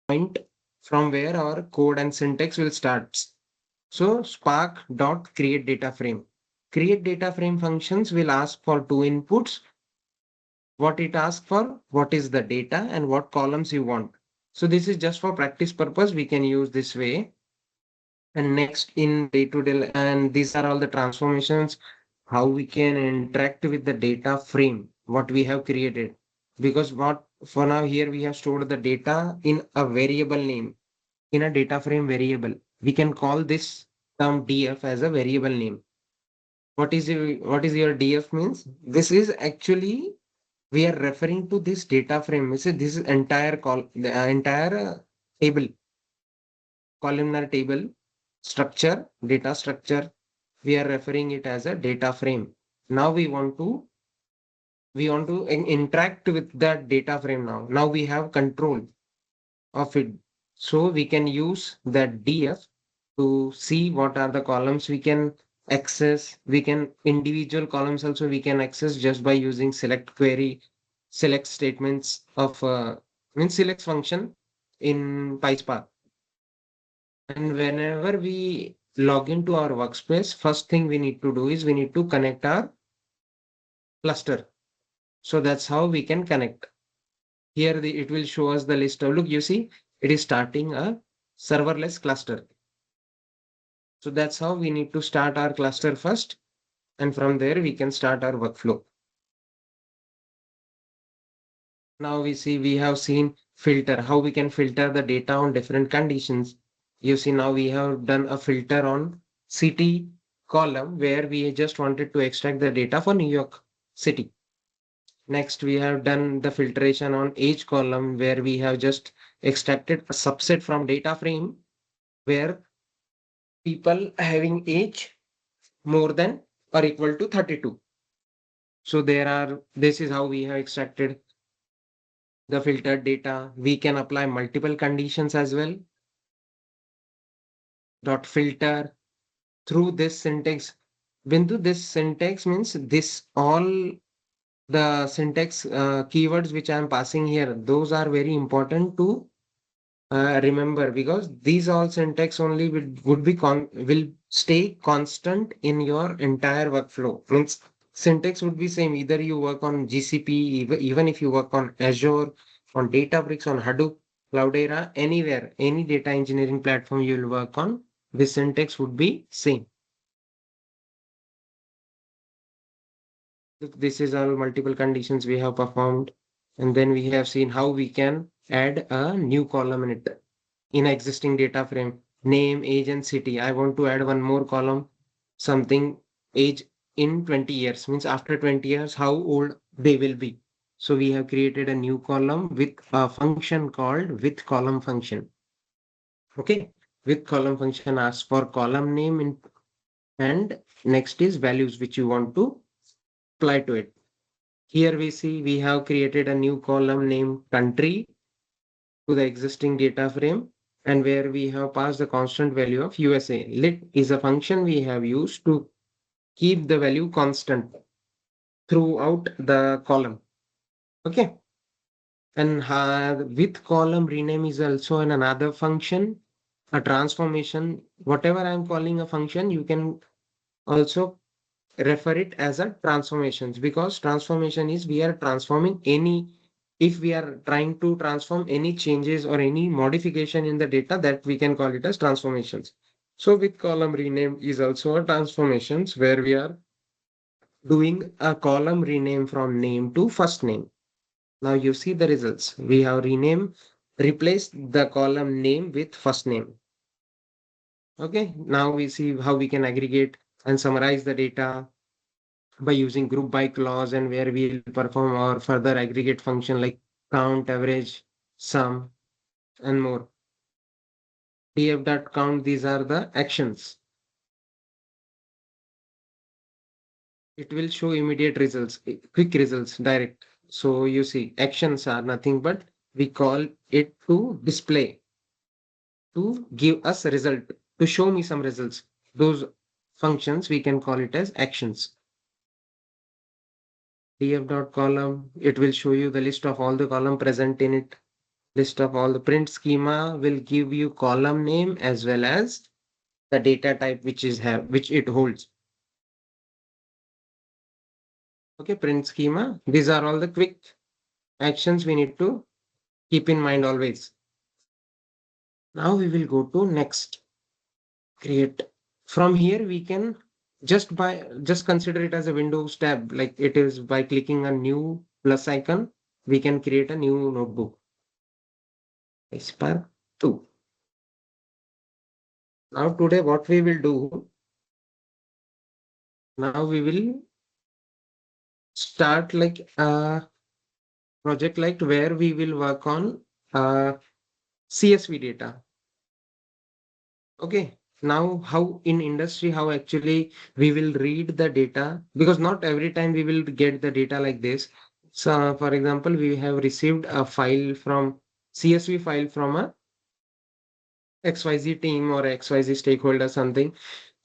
point from where our code and syntax will start. So Spark dot create data frame. Create data frame functions will ask for two inputs. What it asks for, what is the data and what columns you want. So this is just for practice purpose. We can use this way. And next in day to day, and these are all the transformations, how we can interact with the data frame, what we have created. Because what for now here we have stored the data in a variable name, in a data frame variable. We can call this term df as a variable name. What is your df means? This is actually we are referring to this data frame. This is entire the entire table, columnar table structure, data structure. We are referring it as a data frame. Now we want to interact with that data frame now. Now we have control of it. So we can use that df to see what are the columns we can access. We can individual columns also we can access just by using select query, select statements of means select function in PySpark. And whenever we log into our workspace, first thing we need to do is we need to connect our cluster. So that's how we can connect. Here it will show us the list of, look, you see, it is starting a serverless cluster. So that's how we need to start our cluster first. And from there, we can start our workflow. Now we see we have seen filter, how we can filter the data on different conditions. You see now we have done a filter on city column where we just wanted to extract the data for New York City. Next, we have done the filtration on age column where we have just extracted a subset from data frame where people having age more than or equal to 32. So this is how we have extracted the filtered data. We can apply multiple conditions as well. Dot filter through this syntax. Bindu, this syntax means this all the syntax keywords which I am passing here, those are very important to remember because these all syntax only will stay constant in your entire workflow. Means syntax would be same either you work on GCP, even if you work on Azure, on Databricks, on Hadoop, Cloudera, anywhere, any data engineering platform you will work on, the syntax would be same. Look, this is all multiple conditions we have performed, and then we have seen how we can add a new column in it in existing data frame. Name, age, and city. I want to add one more column, something age in 20 years, means after 20 years, how old they will be. So we have created a new column with a function called with column function. Okay, with column function asks for column name and next is values which you want to apply to it. Here we see we have created a new column named country to the existing data frame and where we have passed the constant value of USA. Lit is a function we have used to keep the value constant throughout the column. Okay. And with column rename is also another function, a transformation. Whatever I'm calling a function, you can also refer it as a transformations because transformation is we are transforming any if we are trying to transform any changes or any modification in the data that we can call it as transformations. So with column rename is also a transformations where we are doing a column rename from name to first name. Now you see the results. We have replaced the column name with first name. Okay, now we see how we can aggregate and summarize the data by using group by clause and where we'll perform our further aggregate function like count, average, sum, and more. df.count, these are the actions. It will show immediate results, quick results, direct. So you see, actions are nothing but we call it to display, to give us a result, to show me some results. Those functions we can call it as actions. df.column, it will show you the list of all the column present in it. list of all the print schema will give you column name as well as the data type which it holds. Okay, print schema. These are all the quick actions we need to keep in mind always. Now we will go to next. Create. From here we can just consider it as a Windows tab, like it is by clicking a new plus icon, we can create a new notebook. Spark 2. Now today what we will do, now we will start like a project like where we will work on CSV data. Okay. Now how in industry, how actually we will read the data, because not every time we will get the data like this. So for example, we have received a file from CSV file from a XYZ team or XYZ stakeholder, something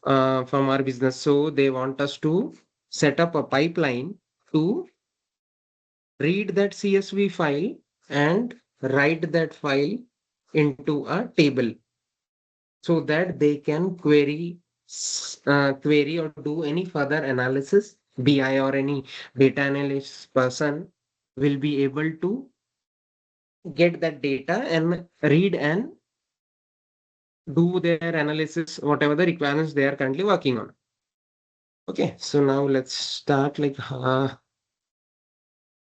from our business. So they want us to set up a pipeline to read that CSV file and write that file into a table so that they can query or do any further analysis. BI or any data analyst person will be able to get that data and read and do their analysis, whatever the requirements they are currently working on. Okay, so now let's start like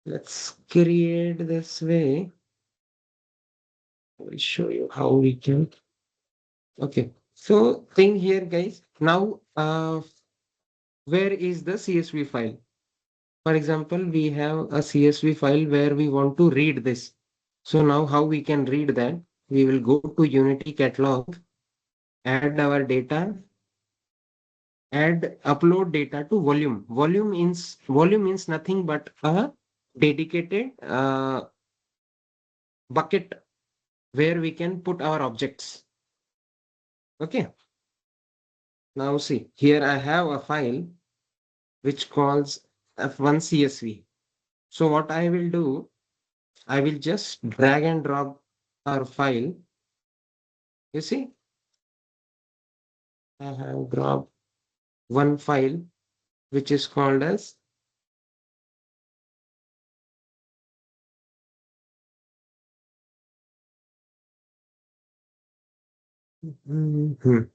let's create this way. I'll show you how we can. Okay, so thing here, guys. Now, where is the CSV file? For example, we have a CSV file where we want to read this. So now how we can read that? We will go to Unity catalog, add our data, add upload data to volume. Volume means nothing but a dedicated bucket where we can put our objects. Okay. Now see, here I have a file which calls F1 CSV. So what I will do, I will just drag and drop our file. You see, I have dropped one file which is called as Mhm.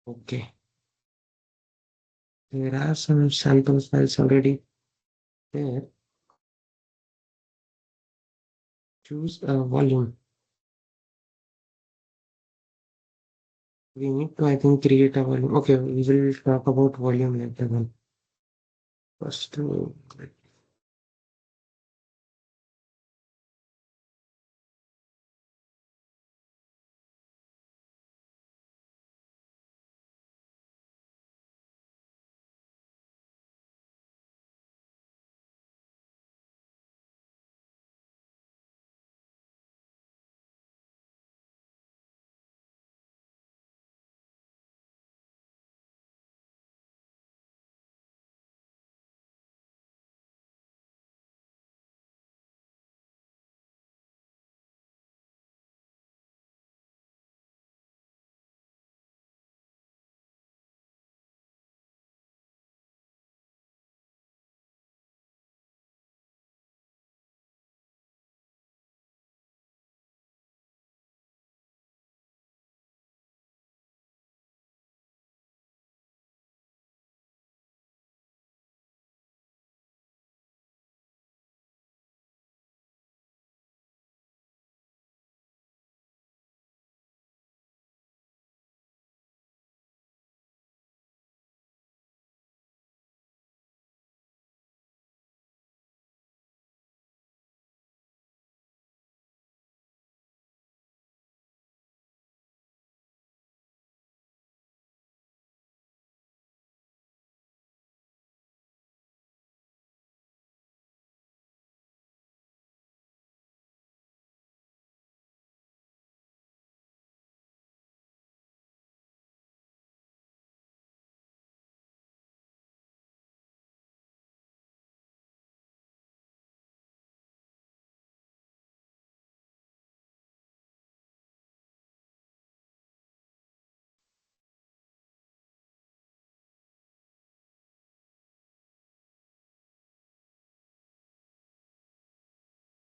Okay. There are some sample files already there. Choose a volume. We need to, I think, create a volume. Okay, we will talk about volume later on. First,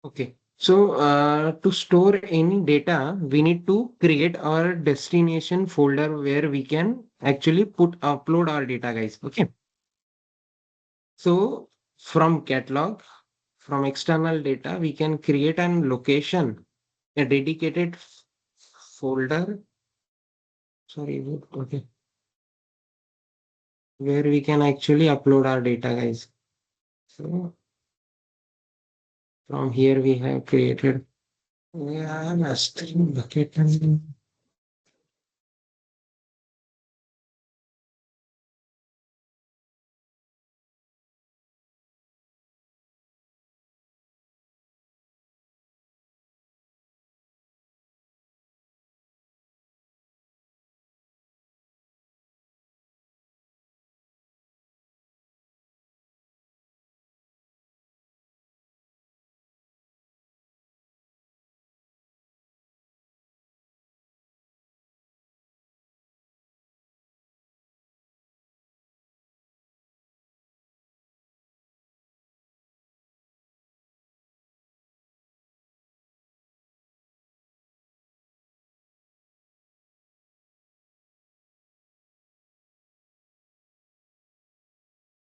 Okay. So to store any data, we need to create our destination folder where we can actually upload our data, guys. Okay. So from catalog, from external data, we can create an location, a dedicated folder. Sorry, okay, where we can actually upload our data, guys. So from here we have created, yeah, master bucket and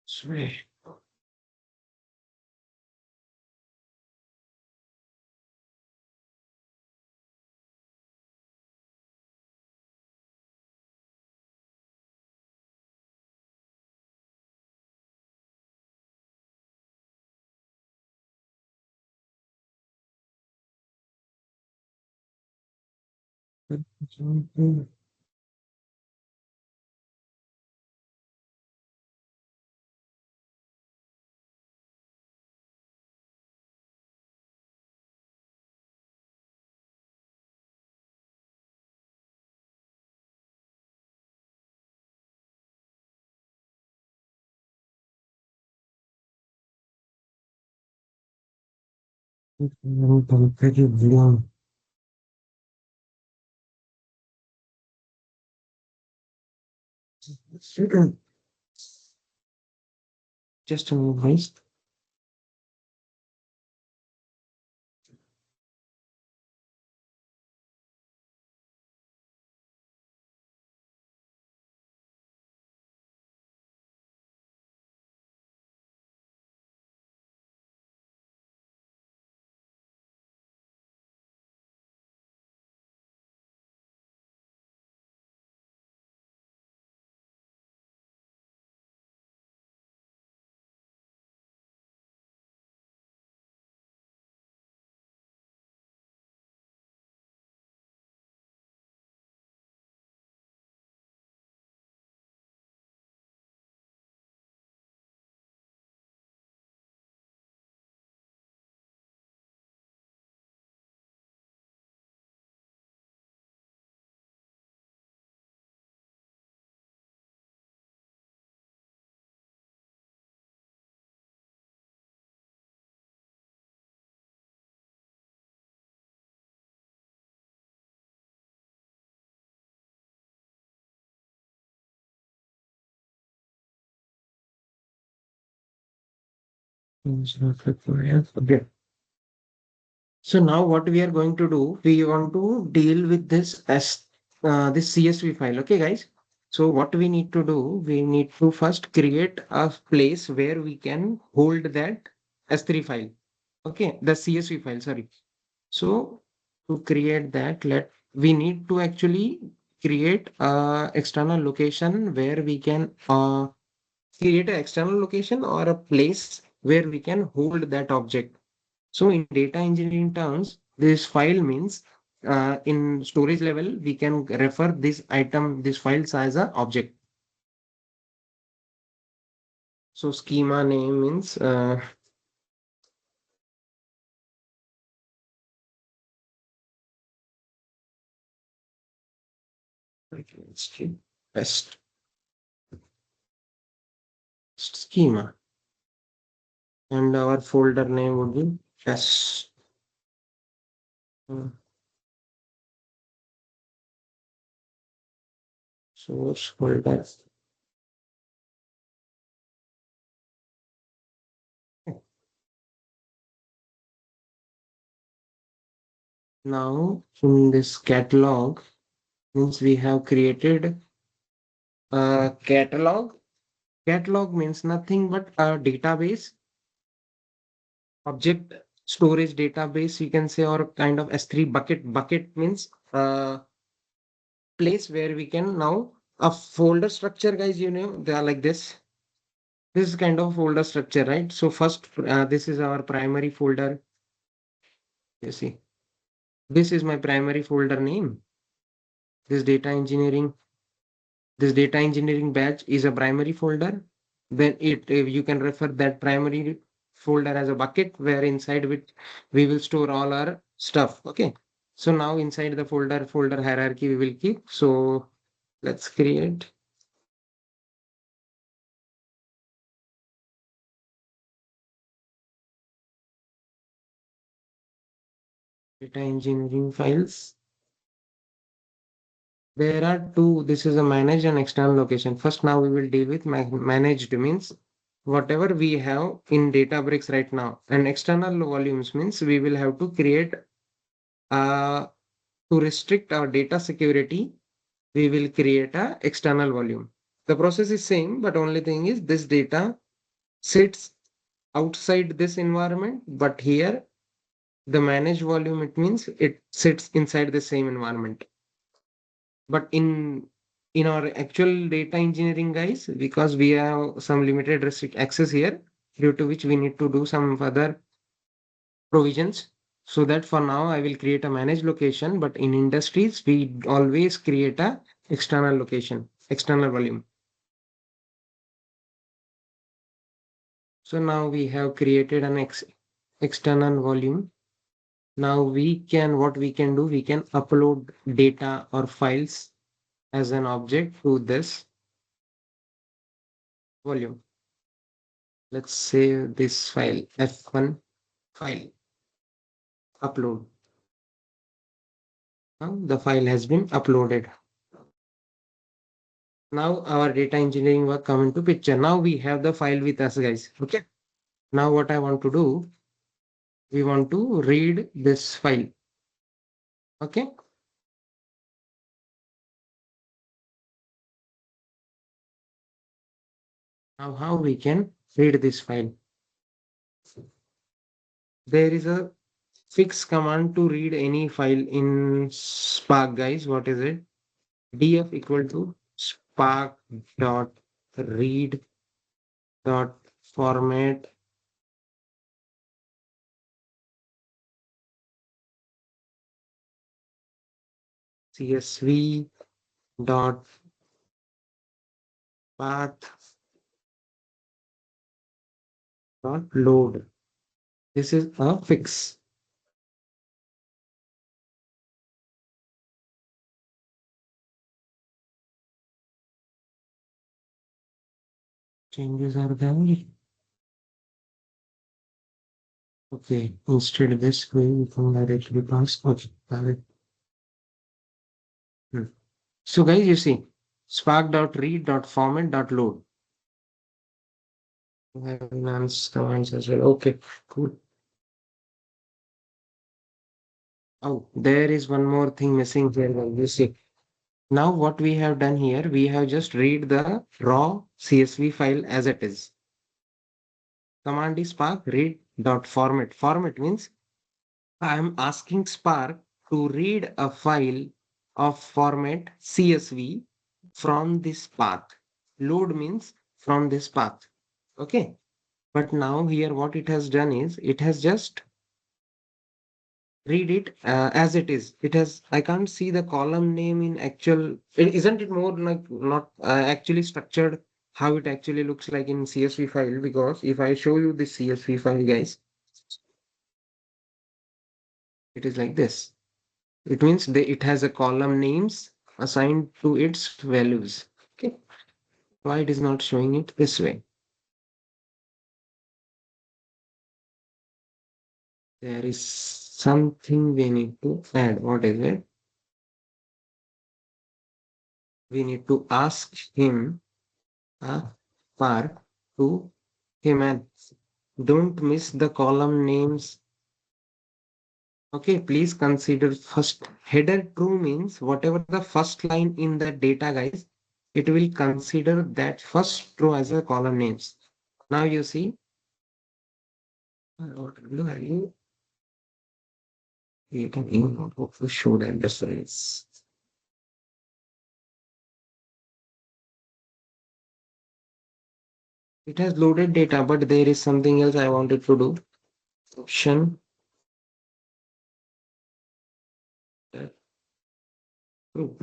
sorry. Just a moment, guys. Okay. So now what we are going to do, we want to deal with this as this CSV file. Okay, guys. So what we need to do, we need to first create a place where we can hold that S3 file. Okay, the CSV file, sorry. So to create that, we need to actually create a external location where we can create an external location or a place where we can hold that object. So in data engineering terms, this file means in storage level, we can refer this item, this files as a object. So schema name means best schema, and our folder name would be test source folder. Now in this catalog means we have created a catalog. Catalog means nothing but a database, object storage database, you can say, or kind of S3 bucket. Bucket means place where we can now a folder structure, guys, they are like this. This is kind of folder structure, right? So first, this is our primary folder. You see, this is my primary folder name. This data engineering, this data engineering batch is a primary folder. Then you can refer that primary folder as a bucket where inside which we will store all our stuff. Okay. So now inside the folder hierarchy we will keep. So let's create data engineering files. There are two. This is a managed and external location. First, now we will deal with managed means whatever we have in Databricks right now. And external volumes means we will have to create to restrict our data security. We will create a external volume. The process is same, but only thing is this data sits outside this environment, but here the managed volume, it means it sits inside the same environment. But in our actual data engineering, guys, because we have some limited restrict access here, due to which we need to do some further provisions. So that for now I will create a managed location, but in industries we always create a external location, external volume. So now we have created an external volume. Now what we can do, we can upload data or files as an object to this volume. Let's save this file, F1 file, upload. Now the file has been uploaded. Now our data engineering work come into picture. Now we have the file with us, guys. Okay. Now what I want to do, we want to read this file. Okay. Now how we can read this file? There is a fix command to read any file in Spark, guys. What is it? df equal to spark dot read dot format CSV dot path dot load. This is a fix. Changes are there. Okay, instead of this way, we can directly pass. Okay, got it. So guys, you see, spark.read.format.load. We have enhanced commands as well. Okay, cool. Oh, there is one more thing missing here, guys. You see. Now what we have done here, we have just read the raw CSV file as it is. Command is spark read.format. Format means I am asking Spark to read a file of format CSV from this path. Load means from this path. Okay. But now here what it has done is it has just read it as it is. It has, I can't see the column name in actual, isn't it more like not actually structured how it actually looks like in CSV file? Because if I show you this CSV file, guys, it is like this. It means it has a column names assigned to its values. Okay. Why it is not showing it this way? There is something we need to add. What is it? We need to ask him Spark to hey man, don't miss the column names Okay, please consider first header true means whatever the first line in the data, guys, it will consider that first row as a column names. Now you see, what will you can even show that difference. It has loaded data, but there is something else I wanted to do. Option. Oh,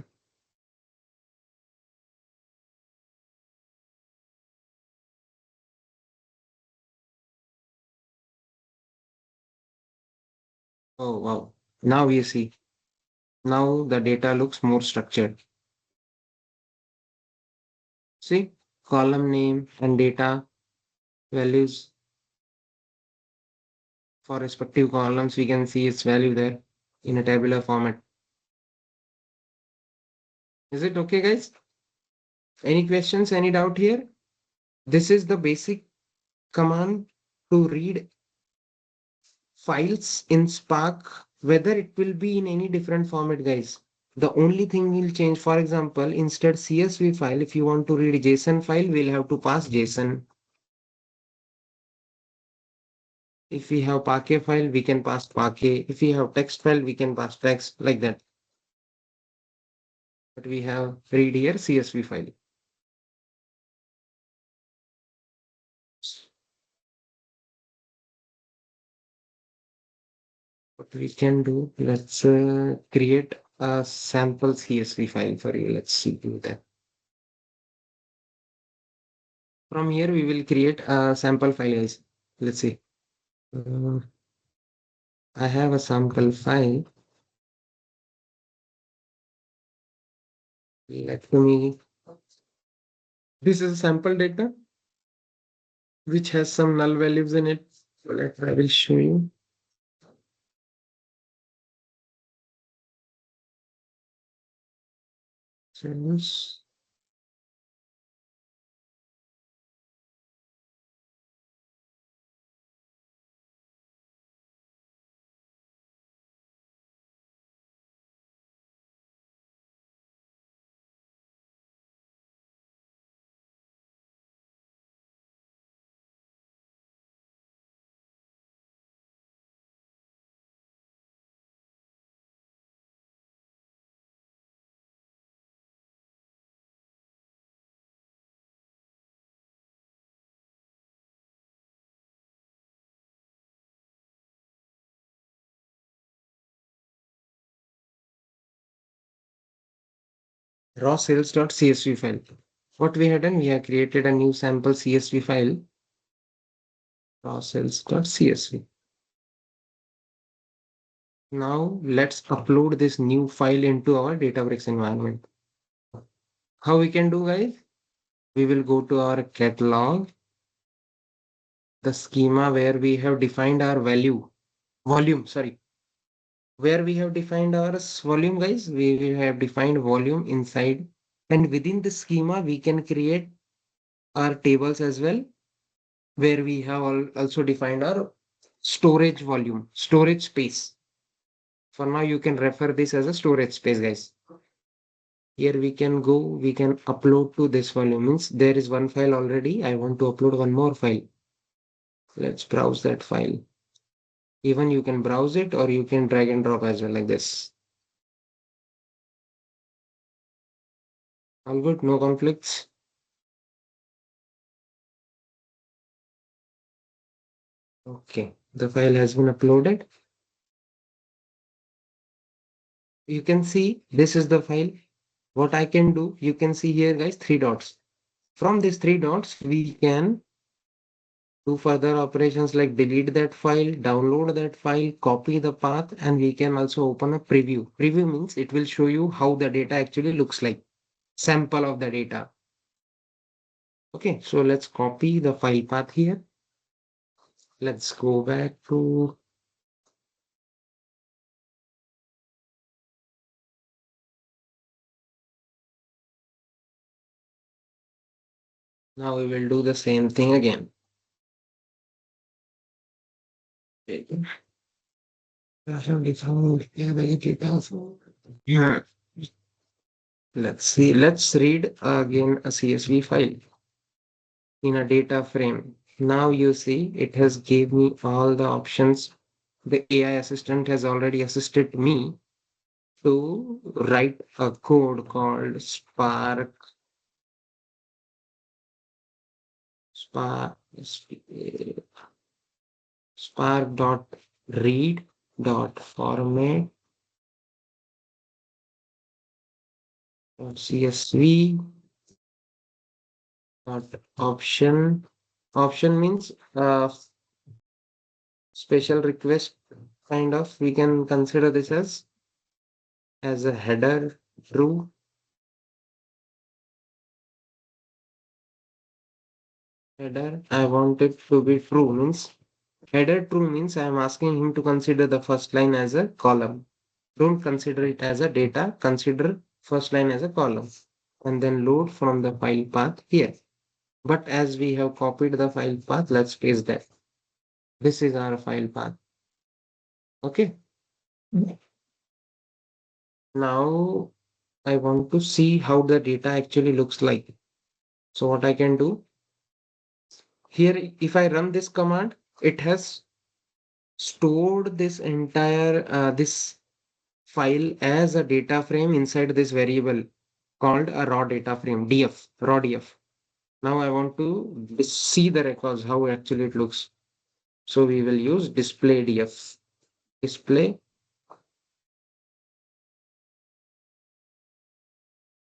oh wow. Now you see. Now the data looks more structured. See, column name and data values for respective columns. We can see its value there in a tabular format. Is it okay, guys? Any questions? Any doubt here? This is the basic command to read files in Spark, whether it will be in any different format, guys. The only thing will change, for example, instead CSV file, if you want to read JSON file, we'll have to pass JSON. If we have Parquet file, we can pass Parquet. If we have text file, we can pass text like that. But we have read here CSV file. What we can do, let's create a sample CSV file for you. Let's see do that. From here, we will create a sample file, guys. Let's see. Uh, I have a sample file. Let me. This is sample data which has some null values in it. So I will show you. Cells. Raw sales.csv file. What we have done, we have created a new sample CSV file, raw sales.csv. Now let's upload this new file into our Databricks environment. How we can do, guys? We will go to our catalog, the schema where we have defined our volume, sorry, where we have defined our volume, guys. We have defined volume inside, and within the schema, we can create our tables as well, where we have also defined our storage volume, storage space. For now, you can refer this as a storage space, guys. Here we can go, we can upload to this volume. Means there is one file already. I want to upload one more file. Let's browse that file. Even you can browse it or you can drag and drop as well like this. All good, no conflicts. Okay, the file has been uploaded. You can see this is the file. What I can do, you can see here, guys, three dots. From these three dots, we can do further operations like delete that file, download that file, copy the path, and we can also open a preview. Preview means it will show you how the data actually looks like, sample of the data. Okay, so let's copy the file path here. Let's go back to now we will do the same thing again. Okay. Yeah. Let's see. Let's read again a CSV file in a data frame. Now you see it has gave me all the options. The AI assistant has already assisted me to write a code called Spark, Spark dot read dot format dot CSV dot option. Option means special request kind of. We can consider this as a header true. Header I want it to be true means header true means I am asking him to consider the first line as a column. Don't consider it as a data, consider first line as a column and then load from the file path here. But as we have copied the file path, let's paste that. This is our file path. Okay. Now I want to see how the data actually looks like. So what I can do here, if I run this command, it has stored this entire this file as a data frame inside this variable called a raw data frame df raw df. Now I want to see the records how actually it looks. So we will use display df display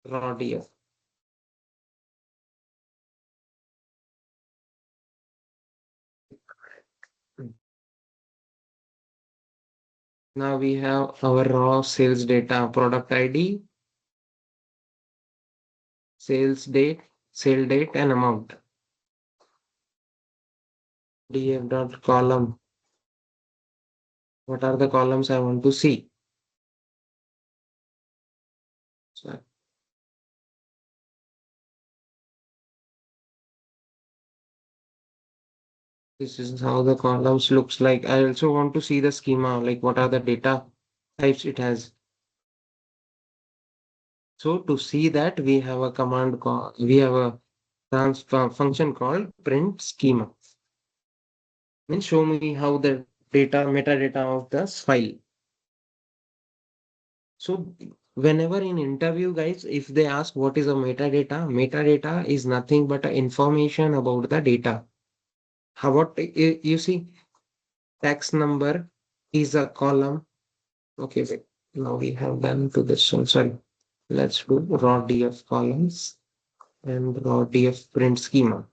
raw df. Now we have our raw sales data, product ID, sales date, sale date, and amount. df dot column. What are the columns I want to see? So this is how the columns looks like. I also want to see the schema, like what are the data types it has. So to see that we have a command call, we have a transfer function called print schema. Means show me how the data metadata of this file. So whenever in interview, guys, if they ask what is a metadata, metadata is nothing but a information about the data. How what you see, tax number is a column. Okay, wait. Now we have done to this one. Sorry. Let's do raw df columns and raw df print schema.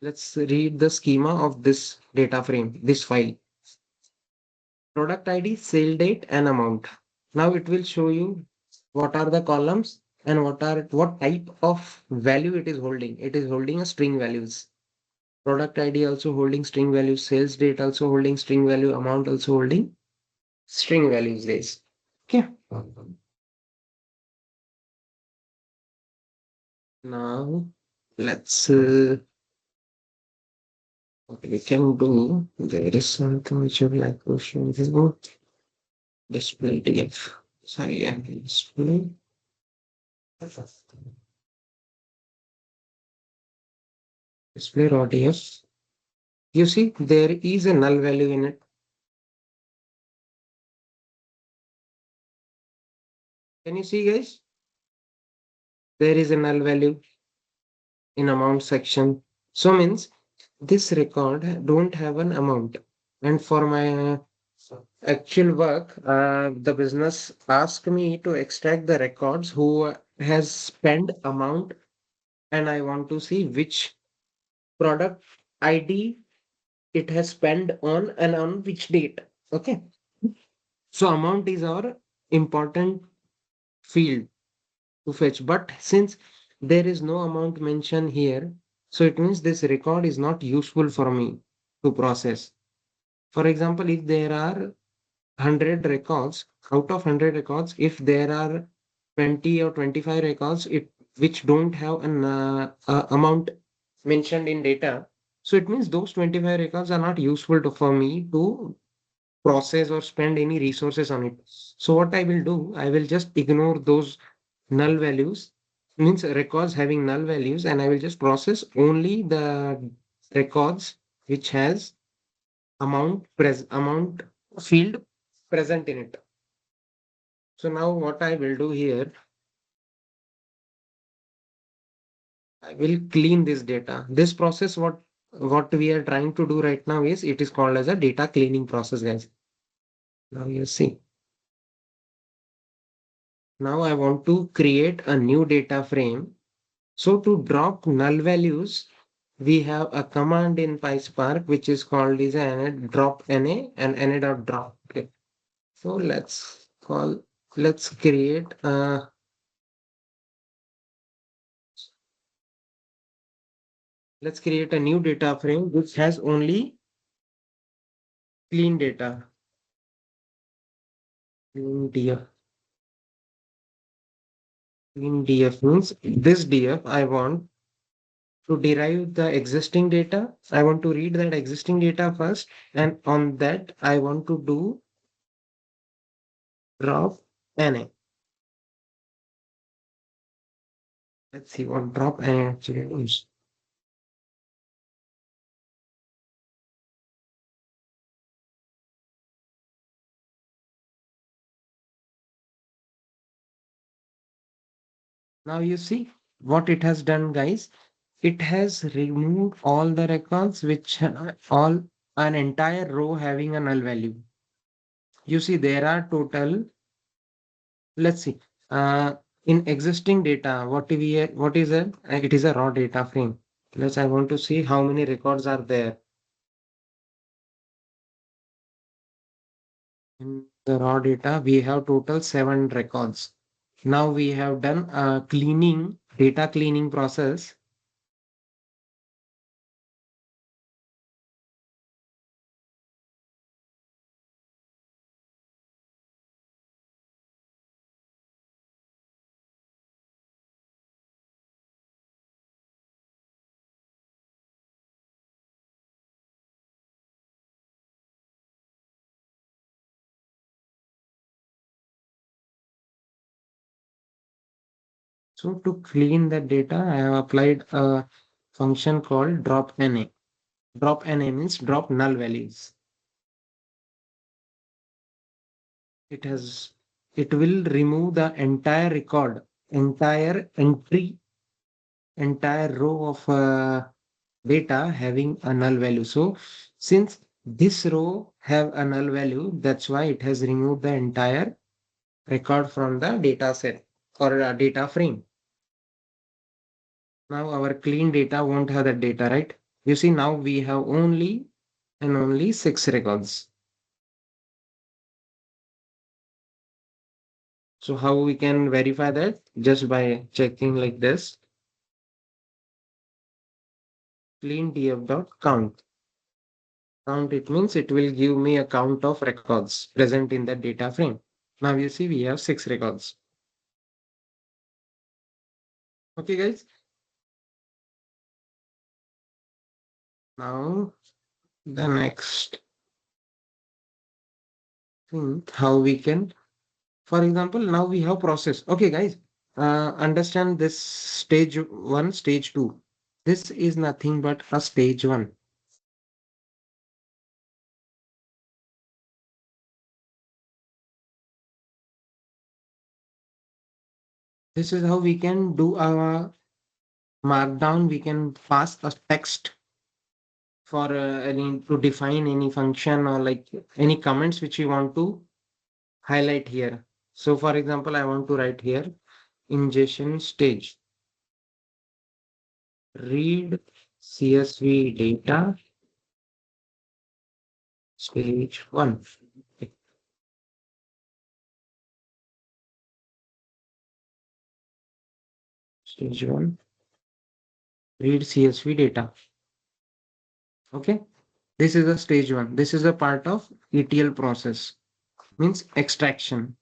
Let's read the schema of this data frame, this file. Product ID, sale date, and amount. Now it will show you what are the columns and what type of value it is holding. It is holding a string values. Product ID also holding string value, sales date also holding string value, amount also holding string values days. Okay. Now let's what we can do. There is something which I would like to show you. Display df. Sorry, I can display. Display raw df. You see, there is a null value in it. Can you see, guys? There is a null value in amount section. So means this record don't have an amount. And for my actual work, the business asked me to extract the records who has spent amount, and I want to see which product ID it has spent on and on which date. Okay. So amount is our important field to fetch. But since there is no amount mentioned here, so it means this record is not useful for me to process. For example, if there are 100 records, out of 100 records, if there are 20 or 25 records which don't have an amount mentioned in data, So it means those 25 records are not useful for me to process or spend any resources on it. So what I will do, I will just ignore those null values, means records having null values, and I will just process only the records which has amount field present in it. So now what I will do here, I will clean this data. This process, what we are trying to do right now is it is called as a data cleaning process, guys. Now you see. Now I want to create a new data frame. So to drop null values, we have a command in PySpark which is called is drop na and na.drop. Okay. So let's create a new data frame which has only clean data. Clean df. Clean df means this df I want to derive the existing data. I want to read that existing data first, and on that I want to do drop na. Let's see what drop na actually means. Now you see what it has done, guys. It has removed all the records which all an entire row having a null value. You see there are total, let's see, in existing data, what is it? It is a raw data frame. I want to see how many records are there. In the raw data, we have total 7 records. Now we have done a data cleaning process. So to clean the data, I have applied a function called drop na. Drop na means drop null values. It has, it will remove the entire record, entire entry, entire row of data having a null value. So since this row have a null value, that's why it has removed the entire record from the data set or a data frame. Now our clean data won't have that data, right? You see, now we have only 6 records. So how we can verify that? Just by checking like this, clean df.count. Count, it means it will give me a count of records present in the data frame. Now you see we have 6 records. Okay, guys. Now the next thing, how we can, for example, now we have process. Okay, guys, understand this stage 1, stage 2. This is nothing but a stage 1. This is how we can do our markdown. We can pass a text for any to define any function or like any comments which we want to highlight here. So for example, I want to write here ingestion stage. Read CSV data stage 1. Stage 1. Read CSV data. Okay. This is a stage 1. This is a part of ETL process. Means extraction.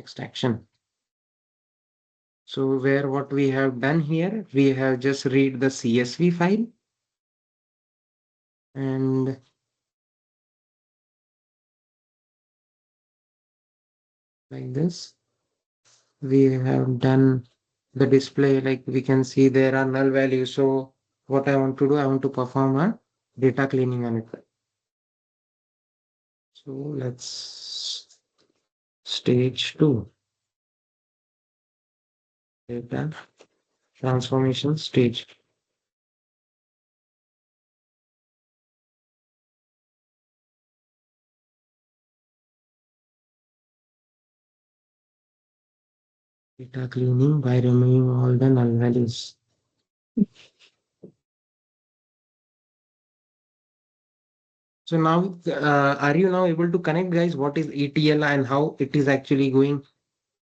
extraction. So where what we have done here, we have just read the CSV file and like this, we have done the display. Like we can see there are null values. So what I want to do, I want to perform a data cleaning on it. So let's stage 2, data transformation stage. Data cleaning by removing all the null values. So now, are you now able to connect, guys, what is ETL and how it is actually going,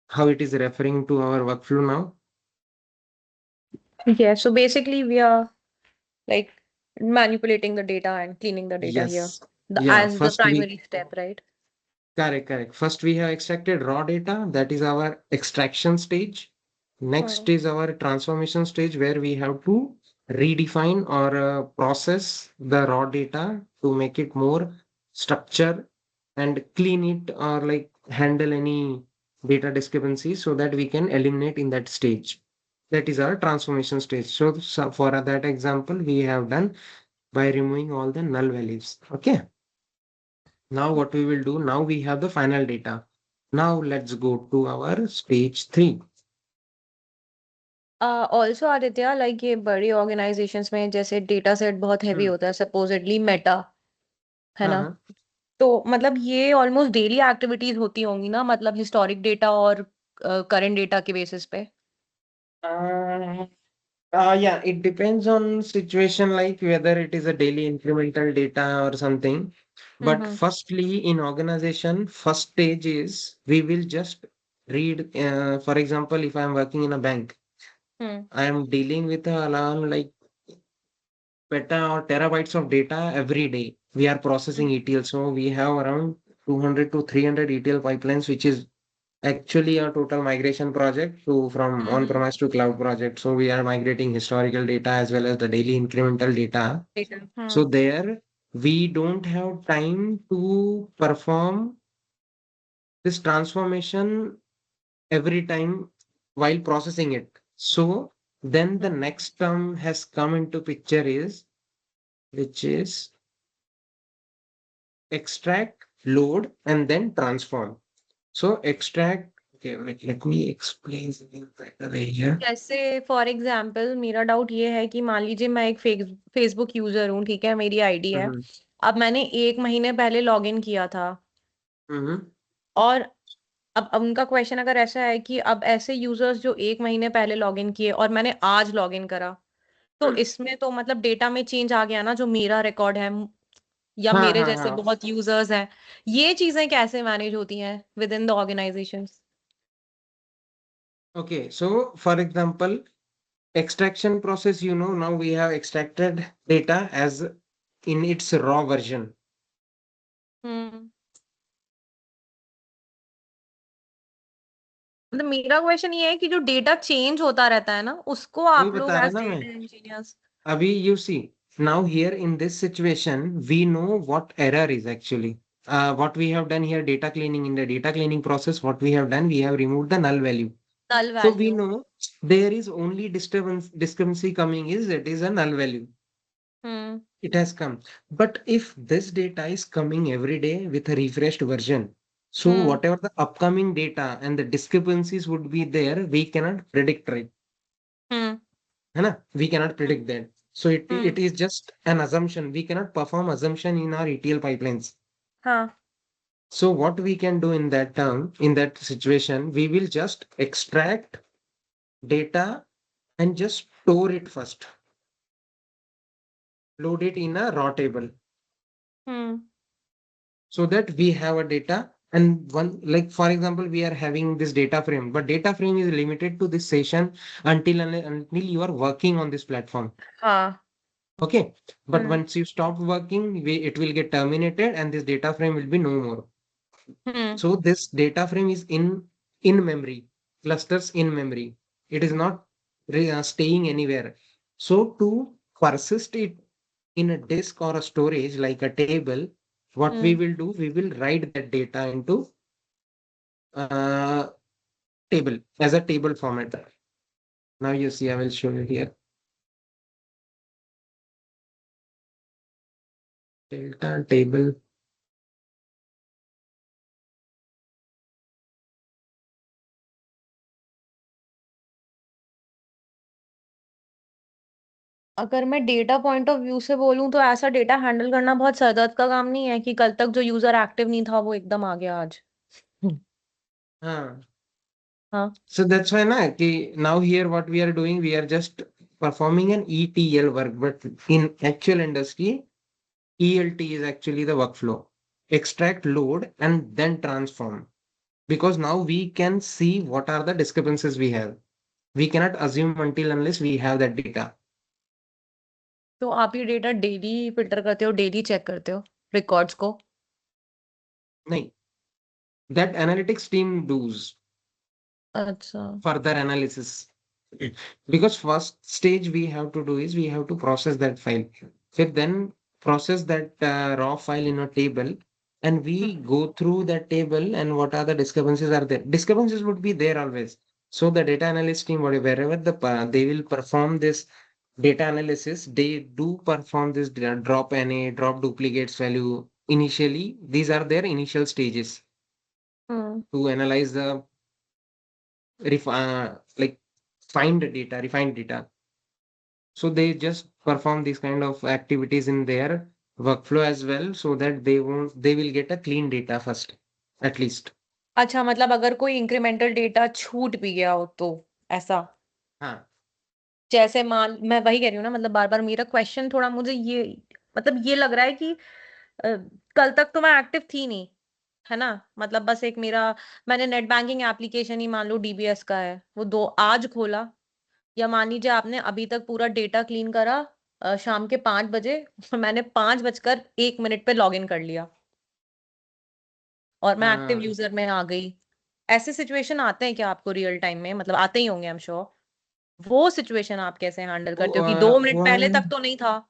how it is referring to our workflow now? Yeah, so basically we are like manipulating the data and cleaning the data here. Yes. The Yeah. as the First we primary step, right? correct, correct. First we have extracted raw data. That is our extraction stage. Next Hmm. is our transformation stage where we have to redefine or process the raw data to make it more structure and clean it or like handle any data discrepancies so that we can eliminate in that stage. That is our transformation stage. So for that example, we have done by removing all the null values. Okay. Now what we will do, now we have the final data. Now let's go to our stage 3. Also Aditya like ये बड़ी organisations में जैसे data set बहुत heavy Hmm. होता है supposedly Meta है ना Uh-huh. तो मतलब ये ऑलमोस्ट डेली एक्टिविटीज होती होंगी ना मतलब हिस्टोरिक डेटा और करंट डेटा के बेसिस पे Uh, yeah, it depends on situation like whether it is a daily incremental data or something. But hmm firstly, in organization, first stage is we will just read, for example, if I'm working in a bank, hmm I am dealing with around like peta or terabytes of data every day. We are processing ETL. So we have around 200 to 300 ETL pipelines, which is actually a total migration project to from hmm on-premise to cloud project. So we are migrating historical data as well as the daily incremental data. Data So there we don't have time to perform this transformation every time while processing it. So then the next term has come into picture is which is extract, load, and then transform. So extract, okay, let me explain in better way here. जैसे for example मेरा doubt ये है कि मान लीजिए मैं एक Facebook user हूँ ठीक है मेरी आईडी है Mm-hmm. अब मैंने 1 महीने पहले लॉग इन किया था Mm-hmm. और अब उनका क्वेश्चन अगर ऐसा है कि अब ऐसे यूजर्स जो 1 महीने पहले लॉग इन किए और मैंने आज लॉग इन करा तो Hmm. इसमें तो मतलब डेटा में चेंज आ गया ना जो मेरा रिकॉर्ड है या हाँ मेरे हाँ जैसे हाँ. बहुत यूजर्स हैं ये चीजें कैसे मैनेज होती हैं within the organisation Okay, so for example, extraction process, now we have extracted data as in its raw version. हम्म मतलब मेरा क्वेश्चन ये है कि जो डेटा चेंज होता रहता है ना उसको वही आप लोग बता रहे एज ना मैं. डेटा इंजीनियर्स अभी you see, now here in this situation, we know what error is actually. What we have done here, data cleaning. In the data cleaning process, what we have done, we have removed the null value. null So we value know there is only discrepancy coming is it is a null value. Hmm It has come. But if this data is coming every day with a refreshed version, so hmm whatever the upcoming data and the discrepancies would be there, we cannot predict, right? हम्म है ना? We cannot predict that. So it hmm is just an assumption. We cannot perform assumption in our ETL pipelines. हाँ So what we can do in that term, in that situation, we will just extract data and just store it first. Load it in a raw table hmm so that we have a data and one like for example we are having this data frame but data frame is limited to this session until you are working on this platform. हाँ Okay, but hmm once you stop working it will get terminated and this data frame will be no more. Hmm So this data frame is in memory, clusters in memory. It is not staying anywhere. So to persist it in a disk or a storage like a table, what we will do, we will write that data into uh, table as a table format. Now you see, I will show you here. Delta table. अगर मैं data point of view से बोलूं तो ऐसा data handle करना बहुत सरदर्द का काम नहीं है कि कल तक जो यूजर एक्टिव नहीं था वो एकदम आ गया आज। हाँ. हाँ। So that's why na, कि now here what we are doing, we are just performing an ETL work, but in actual industry, ELT is actually the workflow. Extract, load, and then transform. Because now we can see what are the discrepancies we have. We cannot assume until unless we have that data. तो आप ये data daily filter करते हो, daily check करते हो records को? नहीं, that analytics team does अच्छा। further analysis. Because first stage we have to do is we have to process that file. Then process that raw file in a table, and we go through that table and what are the discrepancies are there. Discrepancies would be there always. So the data analyst team, wherever they will perform this data analysis, they do perform this drop NA, drop duplicates value. Initially, these are their initial stages hmm. to analyze the like find data, refined data. So they just perform these kind of activities in their workflow as well, so that they will get a clean data first, at least. अच्छा, मतलब अगर कोई incremental data छूट भी गया हो तो ऐसा? हाँ. जैसे मान, मैं वही कह रही हूँ ना, मतलब बार बार मेरा क्वेश्चन थोड़ा मुझे ये, मतलब ये लग रहा है कि कल तक तो मैं एक्टिव थी नहीं, है ना? मतलब बस एक मेरा, मैंने नेट बैंकिंग एप्लीकेशन ही मान लो डीबीएस का है, वो दो आज खोला, या मान लीजिए आपने अभी तक पूरा डेटा क्लीन करा शाम के 5 बजे और मैंने 5:01 पे लॉग इन कर लिया और मैं एक्टिव Uh, यूजर में आ गई। ऐसे सिचुएशन आते हैं क्या आपको रियल टाइम में? मतलब आते ही होंगे, आई एम श्योर। वो सिचुएशन आप कैसे हैंडल वो करते हो कि 2 मिनट हुआ पहले है. तक तो नहीं था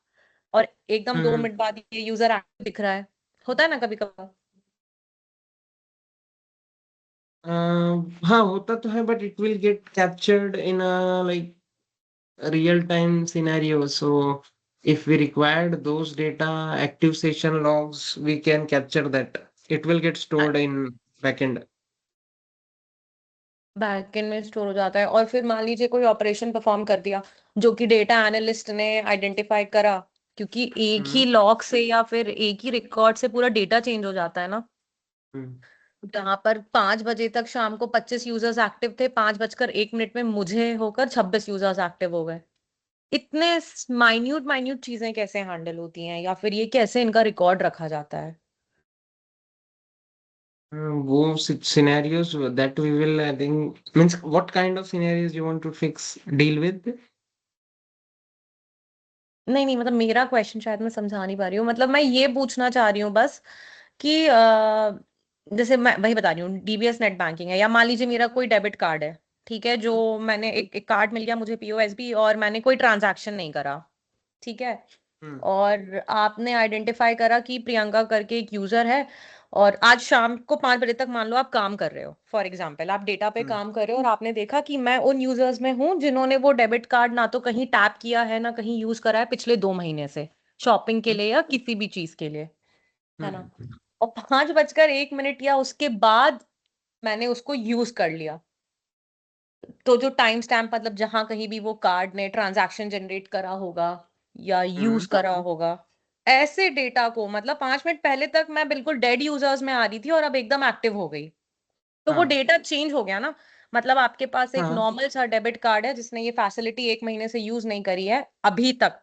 और एकदम दो हम्म. मिनट बाद ये यूजर एक्टिव दिख रहा है? होता है ना कभी कभी। हाँ, होता तो है, but it will get captured in a like real time scenario. So if we required those data active session logs, we can capture that. It will get stored in backend. Backend में store हो जाता है, और फिर मान लीजिए कोई operation perform कर दिया जो कि डेटा एनालिस्ट ने आइडेंटिफाई करा, क्योंकि एक ही हम्म. लॉग से या फिर एक ही रिकॉर्ड से पूरा डेटा चेंज हो जाता है ना। हम्म. जहां पर 5 बजे तक शाम को 25 यूजर्स एक्टिव थे, 5:01 में मुझे होकर 26 यूजर्स एक्टिव हो गए। इतने माइन्यूट माइन्यूट चीजें कैसे हैंडल होती हैं, या फिर ये कैसे इनका रिकॉर्ड रखा जाता है? वो scenarios that we will, I think, means what kind of scenarios you want to deal with? नहीं नहीं, मतलब मेरा क्वेश्चन शायद मैं समझा नहीं पा रही हूँ। मतलब मैं ये पूछना चाह रही हूँ बस कि जैसे मैं वही बता रही हूँ, डीबीएस नेट बैंकिंग है, या मान लीजिए मेरा कोई डेबिट कार्ड है, ठीक है, जो मैंने एक कार्ड मिल गया मुझे पीओएसबी, और मैंने कोई ट्रांजैक्शन नहीं करा, ठीक है, हम्म. और आपने आइडेंटिफाई करा कि प्रियंका करके एक यूजर है, और आज शाम को 5 बजे तक मान लो आप काम कर रहे हो, फॉर एग्जाम्पल आप डेटा पे हम्म. काम कर रहे हो, और आपने देखा कि मैं उन यूजर्स में हूँ जिन्होंने वो डेबिट कार्ड ना तो कहीं टैप किया है ना कहीं यूज करा है पिछले 2 महीने से, शॉपिंग के लिए या किसी भी चीज के लिए, है ना? हम्म. और 5:01 या उसके बाद मैंने उसको यूज कर लिया, तो जो टाइम स्टैम्प, मतलब जहां कहीं भी वो कार्ड ने ट्रांजैक्शन जनरेट करा होगा या यूज हम्म. करा होगा, ऐसे डेटा को, मतलब 5 मिनट पहले तक मैं बिल्कुल डेड यूजर्स में आ रही थी और अब एकदम एक्टिव हो गई, तो वो हाँ. डेटा चेंज हो गया ना। मतलब आपके पास एक हाँ. नॉर्मल सा डेबिट कार्ड है जिसने ये फैसिलिटी 1 महीने से यूज नहीं करी है अभी तक,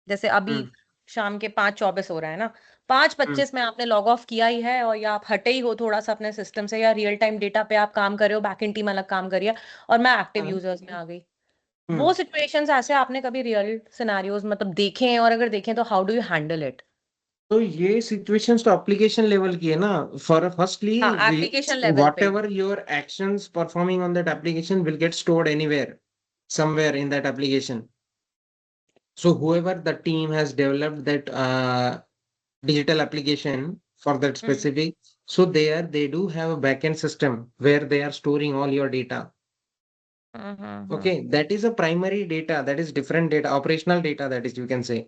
जैसे अभी हम्म. शाम के 5:24 हो रहा है ना, हम्म. 5:25 में आपने लॉग ऑफ किया ही है, और या आप हटे ही हो थोड़ा सा अपने सिस्टम से, या रियल टाइम डेटा पे आप काम कर रहे हो, बैकएंड टीम अलग काम कर रही है, और मैं एक्टिव हाँ. यूजर्स में आ गई। वो हम्म. सिचुएशंस ऐसे आपने कभी रियल सिनेरियोज मतलब देखे हैं, और अगर देखें तो how do you handle it? तो ये सिचुएशंस तो एप्लीकेशन लेवल की है ना. फॉर फर्स्टली हाँ एप्लीकेशन लेवल वॉट पे. Ever your actions performing on that application will get stored anywhere somewhere in that application. So whoever the team has developed that digital application for that hmm specific, so they do have a backend system where they are storing all your data. Hmm Okay, that is a primary data, that is different data, operational data, that is you can say.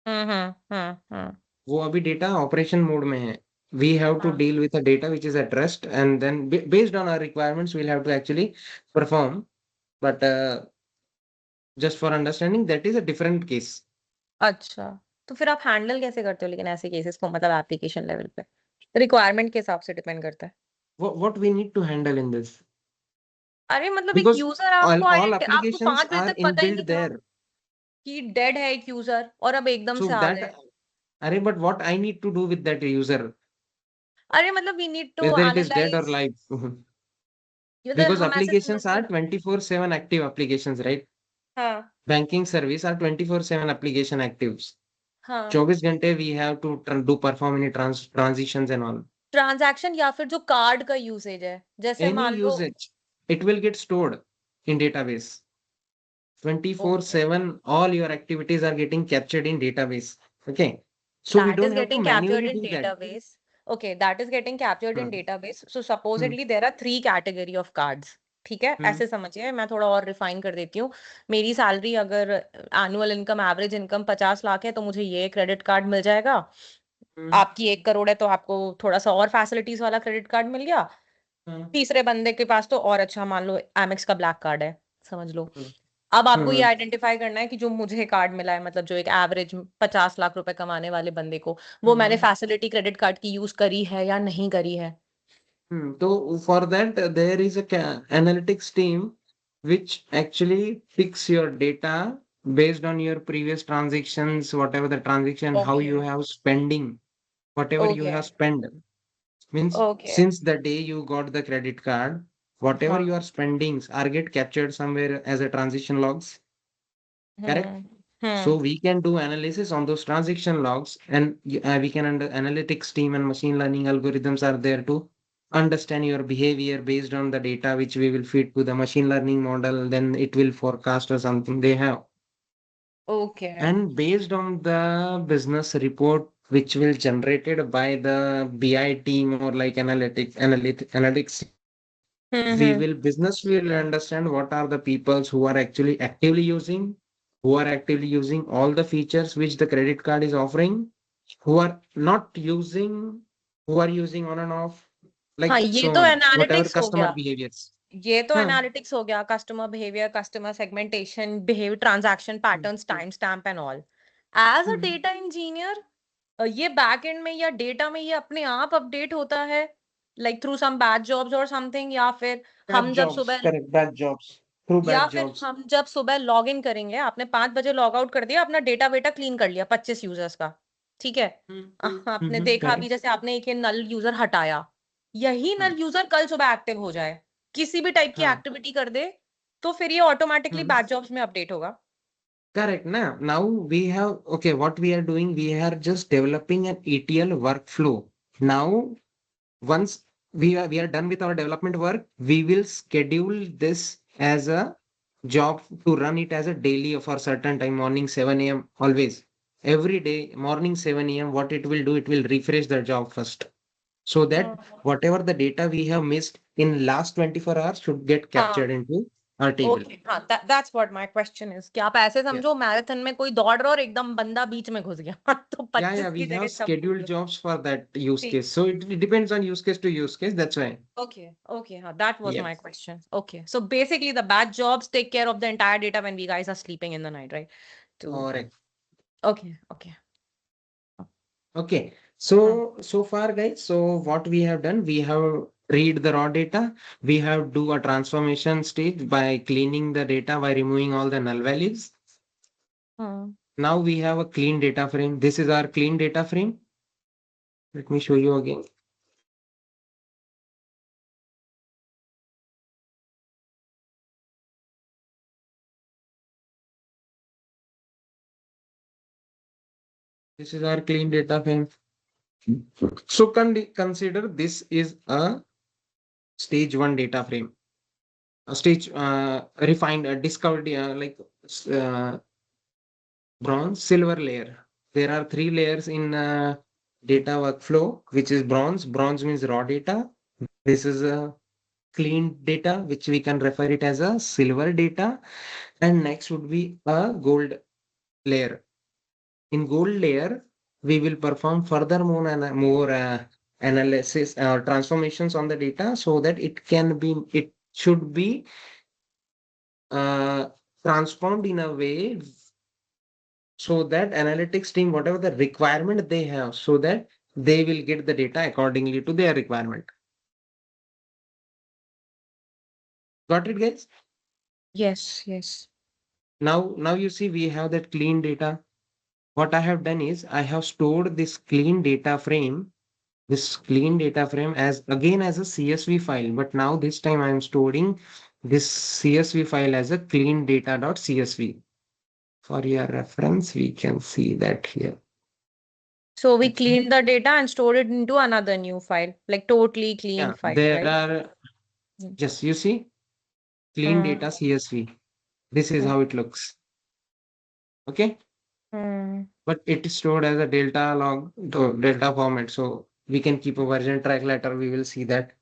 हम्म. वो अभी data operation mode में है. We have to हाँ. deal with a data which is at rest, and then based on our requirements we'll have to actually perform. But just for understanding, that is a different case. अच्छा, तो फिर आप handle कैसे करते हो लेकिन ऐसे केसेस को, मतलब एप्लीकेशन लेवल पे? रिक्वायरमेंट के हिसाब से डिपेंड करता है. What we need to handle in this, अरे मतलब एक because यूजर all आपको applications 5 बजे are तक पता ही नहीं inbuilt था there. कि डेड है एक यूजर और अब एकदम So से आ that, गए. array, but what I need to do with that user, अरे मतलब we need to whether it is dead or analyse. live. उधर Because हम ऐसे applications are समझते. 24/7 active applications, right? हाँ. Banking service are 24/7 application actives. हाँ. 24 घंटे we have to do perform any transitions and all. Transaction या फिर जो कार्ड का यूसेज है, जैसे Any मान लो. usage, it will get stored in database. Okay. 24/7, all your activities are getting captured in database. Okay. So we That don't is have to getting captured manually in do that. database. Okay, that is getting captured in Hmm. database. So Hmm. supposedly there are 3 category of cards. ठीक है, Hmm. ऐसे समझिए, मैं थोड़ा और refine कर देती हूँ. मेरी सैलरी अगर annual income, average income 50 lakh है, तो मुझे ये क्रेडिट कार्ड मिल जाएगा. Hmm. आपकी 1 करोड़ है तो आपको थोड़ा सा और फैसिलिटीज वाला क्रेडिट कार्ड मिल गया. Hmm. तीसरे बंदे के पास तो और अच्छा, मान लो एमेक्स का ब्लैक कार्ड है, समझ लो. Hmm. अब आपको ये Hmm. आइडेंटिफाई करना है कि जो मुझे कार्ड मिला है, मतलब जो एक एवरेज 50 लाख रुपए कमाने वाले बंदे को, वो मैंने Hmm. फैसिलिटी क्रेडिट कार्ड की यूज करी है या नहीं करी है. So for that, there is a analytics team which actually picks your data based on your previous transactions, whatever the transaction, how okay. you have spending, whatever you okay. have spent. Means okay. since the day you got the credit card, whatever हाँ. your spendings are get captured somewhere as a transaction logs, correct? Hmm. So hmm. we can do analysis on those transaction logs, and we can under analytics team and machine learning algorithms are there to understand your behavior based on the data which we will feed to the machine learning model. Then it will forecast or something they have, okay. and based on the business report which will generated by the BI team or like analytics, we hmm. will business will understand what are the peoples who are actually actively using all the features which the credit card is offering, who are not using, who are using on and off, हाँ, like ये so तो on, whatever analytics हो customer गया. behaviors. ये तो Huh. Analytics हो गया, customer behaviour, customer segmentation, behaviour, transaction Hmm. Patterns, time stamp and all. As a Hmm. Data engineer, ये बैक एंड में या डेटा में ये अपने आप अपडेट होता है, like through some batch jobs और समथिंग, या फिर Batch हम जब jobs, सुबह correct, batch jobs, through या batch फिर jobs. हम जब सुबह लॉग इन करेंगे, आपने 5 बजे लॉग आउट कर दिया, अपना डेटा वेटा क्लीन कर लिया 25 यूजर्स का. ठीक है. Hmm. आपने Mm-hmm. देखा अभी Correct. जैसे आपने एक ये नल यूजर हटाया, यही Hmm. नल यूजर कल सुबह एक्टिव हो जाए, किसी भी टाइप की Huh. एक्टिविटी कर दे, तो फिर ये ऑटोमेटिकली Hmm. बैच जॉब्स में अपडेट होगा. Correct. Now we have, okay, what we are doing, we are just developing an ETL workflow. Now once we are done with our development work, we will schedule this as a job to run it as a daily for certain time, morning 7 a.m. always. Every day, morning 7 a.m. What it will do, it will refresh the job first. So that whatever the data we have missed in last 24 hours should get captured हाँ. into our table. Okay. हाँ, that's what my question is, कि आप ऐसे Yeah. समझो marathon में कोई दौड़ रहा है और एकदम बंदा बीच में घुस गया तो Yeah, 25 we की have जगह 26 scheduled लोग. jobs for that use ठीक. case. So it depends on use case to use case. That's why. Okay, okay, that was Yeah. my question. Okay, so basically the batch jobs take care of the entire data when we guys are sleeping in the night, right? To Correct. okay, okay. Okay. Hmm. So far, guys, so what we have done, we have read the raw data. We have do a transformation stage by cleaning the data by removing all the null values. Hmm. Now we have a clean data frame. This is our clean data frame. Let me show you again. This is our clean data frame. So consider this is a stage 1 data frame, a stage refined, discovered, uh, bronze, silver layer. There are three layers in data workflow, which is bronze. Bronze means raw data. This is a clean data, which we can refer it as a silver data. And next would be a gold layer. In gold layer, we will perform further more analysis or transformations on the data so that it should be uh, transformed in a way so that analytics team, whatever the requirement they have, so that they will get the data accordingly to their requirement. Got it, guys? Yes, yes. Now you see we have that clean data. What I have done is I have stored this clean data frame, as again as a CSV file, but now this time I am storing this CSV file as a clean data.csv. For your reference, we can see that here. So we Okay. cleaned the data and stored it into another new file, like totally clean Yeah, file, there right? are, Mm. just you see, clean data Mm. CSV. This is how it looks. Okay. Mm. But it is stored as a delta format. So we can keep a version track later. We will see that.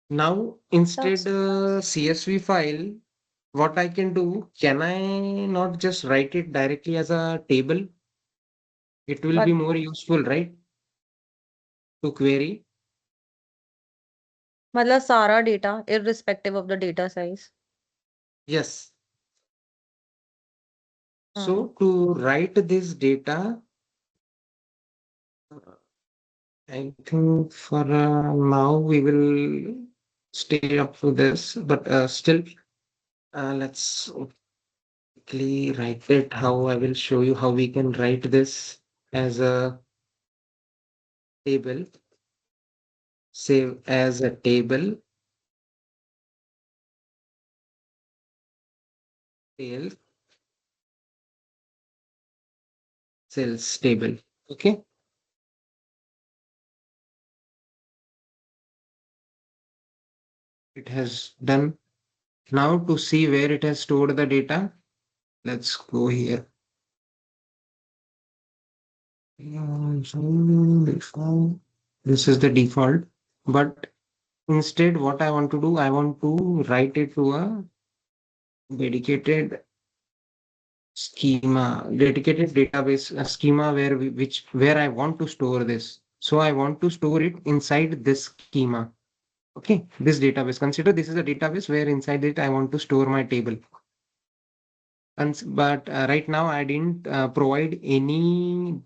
Now, instead That's CSV file, what I can do, can I not just write it directly as a table? It will be but more useful, right? To query. मतलब सारा data irrespective of the data size. Yes. Mm. So to write this data, I think for now we will stay up to this, but still, let's quickly write it. How I will show you how we can write this as a table, save as a table, sales, sales table. Okay, it has done. Now to see where it has stored the data, let's go here. This is the default, but instead, what I want to do, I want to write it to a dedicated dedicated database schema where I want to store this. So I want to store it inside this schema. Okay, this database. Consider this is a database where inside it I want to store my table. But right now I didn't provide any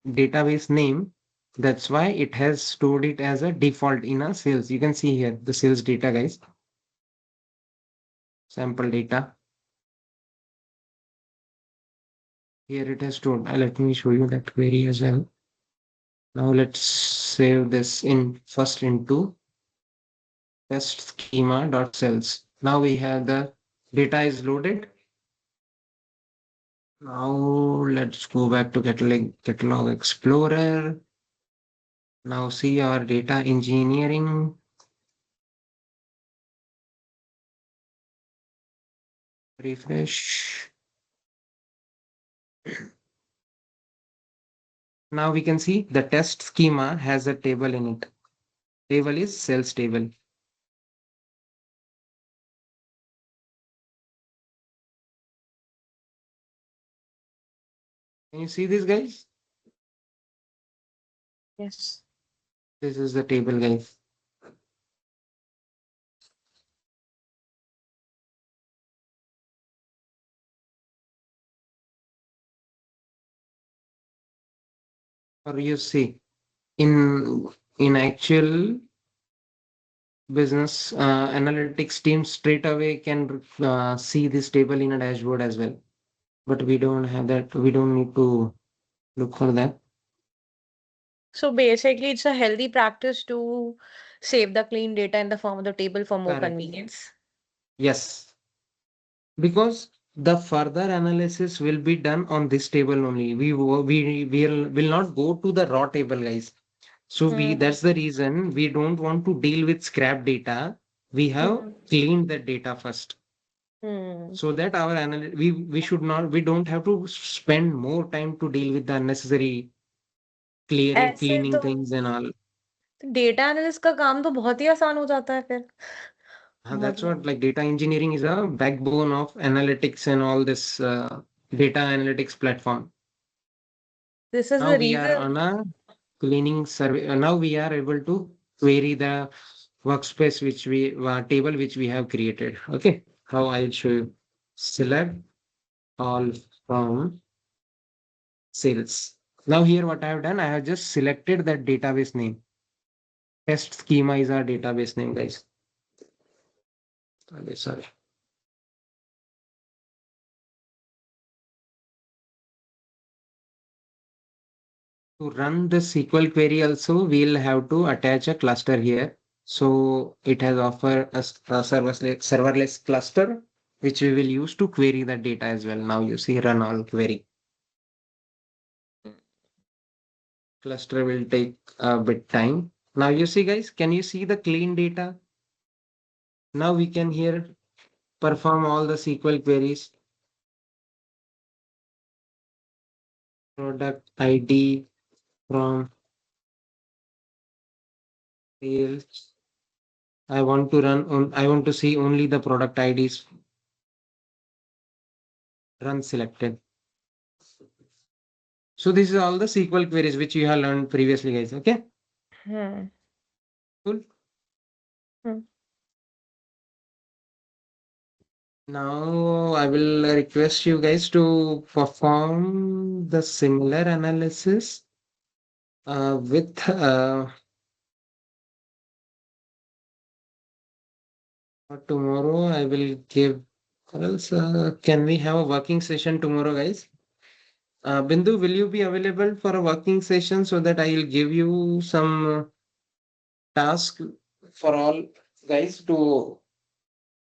database name. That's why it has stored it as a default in a sales. You can see here the sales data, guys. Sample data. Here it has stored. Let me show you that query as well. Now let's save this in first into test schema.cells. Now we have the data is loaded. Now let's go back to catalog explorer. Now see our data engineering. Refresh. Now we can see the test schema has a table in it. Table is sales table. Can you see this, guys? Yes. This is the table, guys. Or you see in actual business analytics team straight away can see this table in a dashboard as well. But we don't have that. We don't need to look for that. So basically, it's a healthy practice to save the clean data in the form of the table for more Correct. convenience. Yes. Because the further analysis will be done on this table only. We will not go to the raw table, guys. So Hmm. that's the reason we don't want to deal with scrap data. We have Hmm. cleaned the data first, Hmm. so that our we don't have to spend more time to deal with the unnecessary ऐसे cleaning तो things and all. Data analyst का काम तो बहुत ही आसान हो जाता है फिर That's मतलब what, like, data engineering is a backbone of analytics and all this data analytics platform. This is Now the we are reason on a cleaning survey. Now we are able to query the workspace table which we have created. Okay, how I'll show you. Select all from sales. Now here what I have done, I have just selected that database name. Test schema is our database name, guys. Okay, sorry. To run the SQL query also, we'll have to attach a cluster here. So it has offered us a serverless cluster, which we will use to query the data as well. Now you see run all query. Cluster will take a bit time. Now you see, guys, can you see the clean data? Now we can here perform all the SQL queries. Product ID from sales. I want to see only the product IDs. Run selected. So this is all the SQL queries which you have learned previously, guys. Okay, hmm cool. Hmm Now I will request you guys to perform the similar analysis with tomorrow. I will give. Or else, can we have a working session tomorrow, guys? Bindu, will you be available for a working session so that I will give you some task for all guys to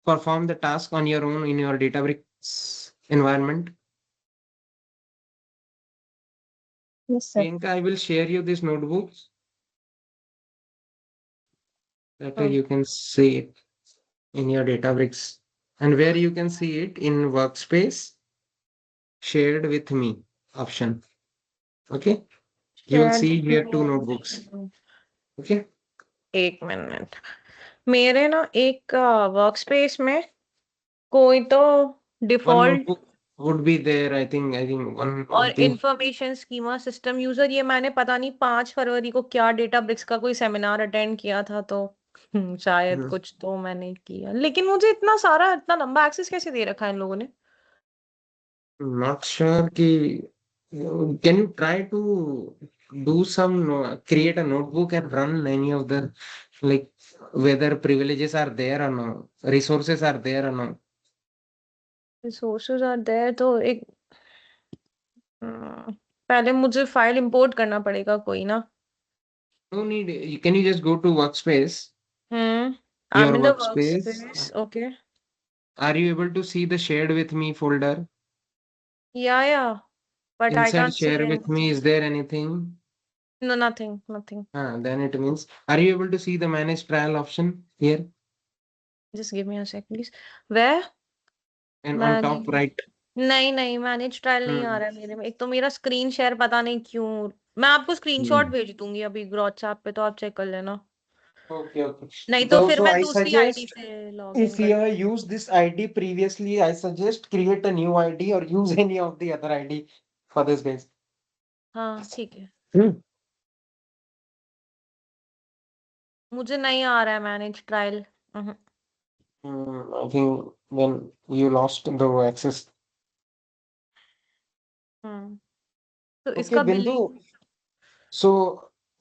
perform the task on your own in your Databricks environment? Yes sir Priyanka, I will share you this notebook that you can see it in your Databricks, and where you can see it in workspace shared with me option. Okay, you will shared see here two notebooks. Okay, एक minute मेरे ना एक work space में कोई तो one default notebook would be there. I think one और of the information schema system user ये मैंने पता नहीं 5 फरवरी को क्या डेटाब्रिक्स का कोई सेमिनार अटेंड किया था तो शायद कुछ तो मैंने किया लेकिन मुझे इतना सारा इतना लंबा एक्सेस कैसे दे रखा है इन लोगों ने not sure ki can you try to do some create a notebook and run any of the, like, whether privileges are there or no, resources are there or no. Resources are there तो एक पहले मुझे file import करना पड़ेगा कोई ना No need. Can you just go to workspace, I your am in the work workspace? Space okay Are you able to see the shared with me folder? या but I Inside can't see share with me, anything is there anything? No nothing nothing Then it means, are you able to see the manage trial option here just give me a second please where and on top manage right? नहीं नहीं manage trial नहीं आ Hmm. रहा है मेरे में एक तो मेरा स्क्रीन शेयर पता नहीं क्यों मैं आपको स्क्रीनशॉट Hmm. भेज दूंगी अभी व्हाट्सएप पे तो आप चेक कर लेना Okay, okay. नहीं तो Though, फिर so मैं I दूसरी आईडी suggest, से लॉग इन if you कर have used this ID previously, I suggest create a new ID or use any of the other ID for this, guys. हाँ ठीक है Hmm. मुझे नहीं आ रहा है manage trial I think when you lost the access. तो Okay, इसका Bindu. Billing So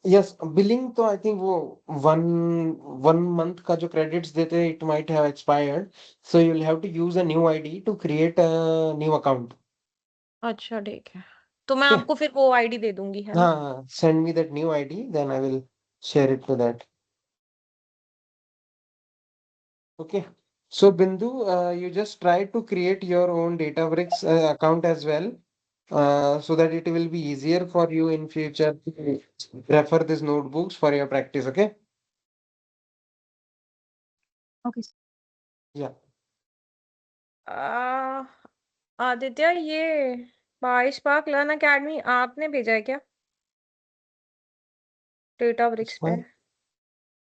yes, billing तो I think वो one month का जो credits देते हैं, it might have expired. So you'll have to use a new ID to create a new account. अच्छा ठीक है तो मैं Okay. आपको फिर वो आईडी दे दूंगी है ना Send me that new ID, then I will share it to that. Okay. So Bindu, you just try to create your own Databricks account as well, so that it will be easier for you in future to refer these notebooks for your practice. Okay? Okay. Yeah. Aditya, ये PySpark learn academy आपने भेजा है क्या Databricks पे?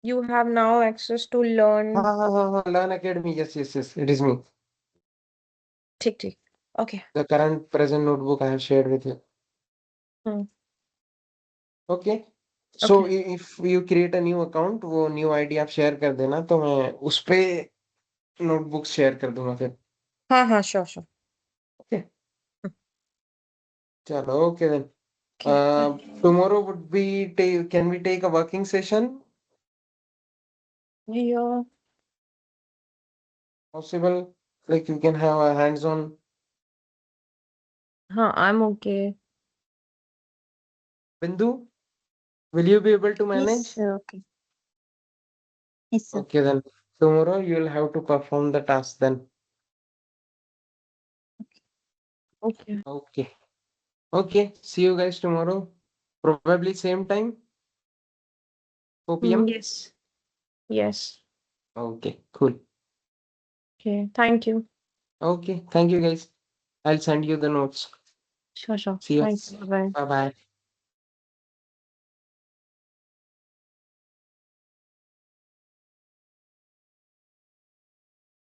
You have now access to learn. हाँ, Learn Academy. Yes. It is me. ठीक. Okay. The current present notebook I have shared with you. Hmm. Okay. So Okay. if you create a new account, वो new ID आप share कर देना, तो मैं उस पे notebooks share कर दूंगा फिर. हाँ, sure. Okay. Hmm. चलो, okay then. Okay. Bye. Tomorrow would be can we take a working session? Yeah. Possible? Like you can have a hands-on. हाँ, I'm okay. Bindu, will you be able to Yes, manage? sir. Okay. Yes, sir. Okay then. Tomorrow you will have to perform the task then. Okay. Okay. See you guys tomorrow. Probably same time, 4 p.m. Yes. Okay, cool. Okay. Thank you. Okay, thank you guys. I'll send you the notes. Sure. See you. Thanks. Bye. Bye bye.